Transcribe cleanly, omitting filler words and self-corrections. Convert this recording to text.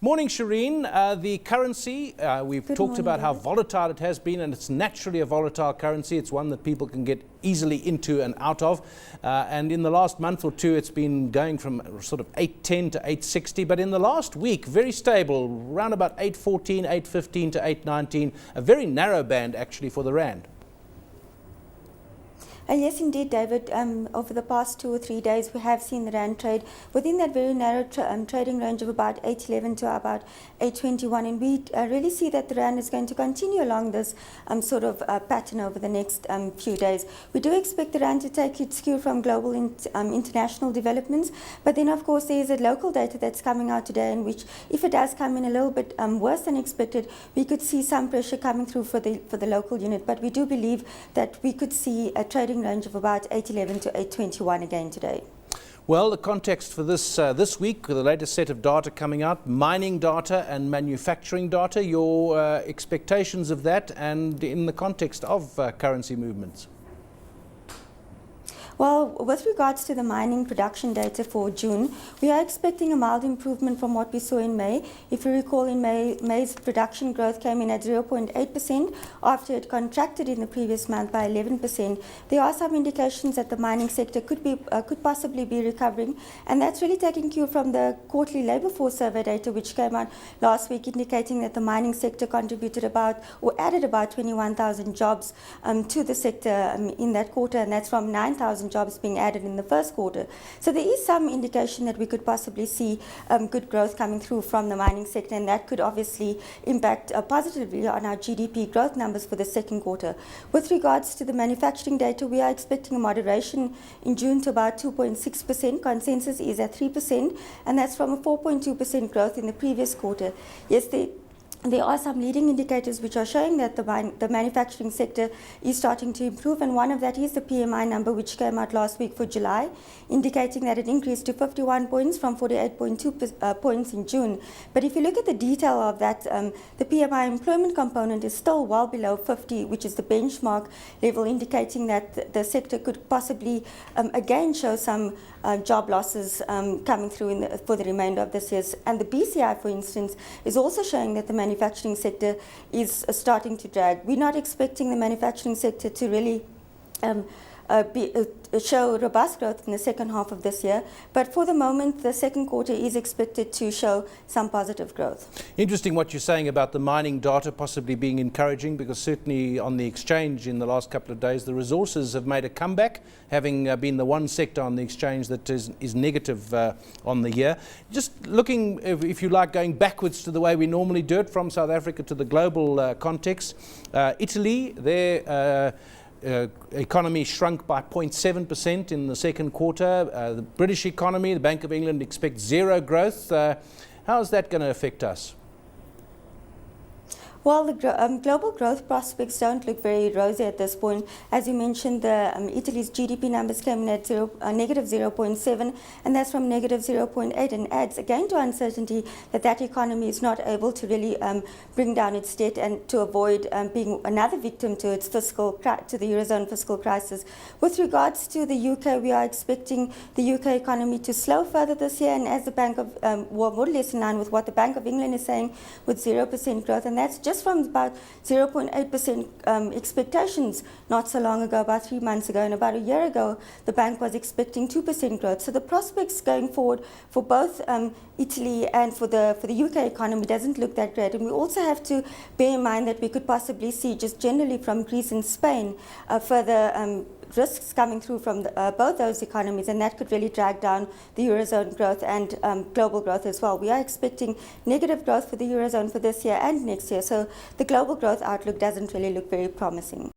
Morning, Shireen. The currency, we've talked about how volatile it has been, and it's naturally a volatile currency. It's one that people can get easily into and out of. And in the last month or two, it's been going from sort of 810 to 860. But in the last week, very stable, around about 814, 815 to 819. A very narrow band, actually, for the rand. Yes, indeed, David. Over the past 2 or 3 days, we have seen the rand trade within that very narrow trading range of about 811 to about 821, and we really see that the rand is going to continue along this sort of pattern over the next few days. We do expect the rand to take its cue from global international developments, but then of course there is a local data that's coming out today, in which, if it does come in a little bit worse than expected, we could see some pressure coming through for the local unit. But we do believe that we could see a trading range of about 811 to 821 again today. Well, the context for this week, with the latest set of data coming out, mining data and manufacturing data, your expectations of that, and in the context of currency movements? Well, with regards to the mining production data for June, we are expecting a mild improvement from what we saw in May. If you recall, in May's production growth came in at 0.8% after it contracted in the previous month by 11%. There are some indications that the mining sector could possibly be recovering, and that's really taking cue from the quarterly labour force survey data, which came out last week, indicating that the mining sector contributed about, or added about 21,000 jobs to the sector in that quarter, and that's from 9,000 jobs being added in the first quarter. So there is some indication that we could possibly see good growth coming through from the mining sector, and that could obviously impact positively on our GDP growth numbers for the second quarter. With regards to the manufacturing data, we are expecting a moderation in June to about 2.6%. Consensus is at 3%, and that's from a 4.2% growth in the previous quarter. Yes, there are some leading indicators which are showing that the manufacturing sector is starting to improve, and one of that is the PMI number, which came out last week for July, indicating that it increased to 51 points from 48.2 points in June. But if you look at the detail of that, the PMI employment component is still well below 50, which is the benchmark level, indicating that the sector could possibly again show some job losses coming through for the remainder of this year. And the BCI, for instance, is also showing that the manufacturing sector is starting to drag. We're not expecting the manufacturing sector to really show robust growth in the second half of this year, but for the moment the second quarter is expected to show some positive growth. Interesting what you're saying about the mining data possibly being encouraging, because certainly on the exchange in the last couple of days the resources have made a comeback, having been the one sector on the exchange that is negative on the year. Just looking, if you like, going backwards to the way we normally do it, from South Africa to the global context, Italy, their economy shrunk by 0.7% in the second quarter. The British economy, the Bank of England expects zero growth. How is that going to affect us? Well, the global growth prospects don't look very rosy at this point. As you mentioned, Italy's GDP numbers came in at negative 0.7, and that's from negative 0.8, and adds again to uncertainty that economy is not able to really bring down its debt and to avoid being another victim to its the Eurozone fiscal crisis. With regards to the UK, we are expecting the UK economy to slow further this year, and as the Bank of, more or less in line with what the Bank of England is saying, with 0% growth, and that's just from about 0.8% expectations not so long ago, about 3 months ago, and about a year ago the bank was expecting 2% growth. So the prospects going forward for both Italy and for the UK economy doesn't look that great. And we also have to bear in mind that we could possibly see, just generally from Greece and Spain, further risks coming through from both those economies, and that could really drag down the Eurozone growth and global growth as well. We are expecting negative growth for the Eurozone for this year and next year, so the global growth outlook doesn't really look very promising.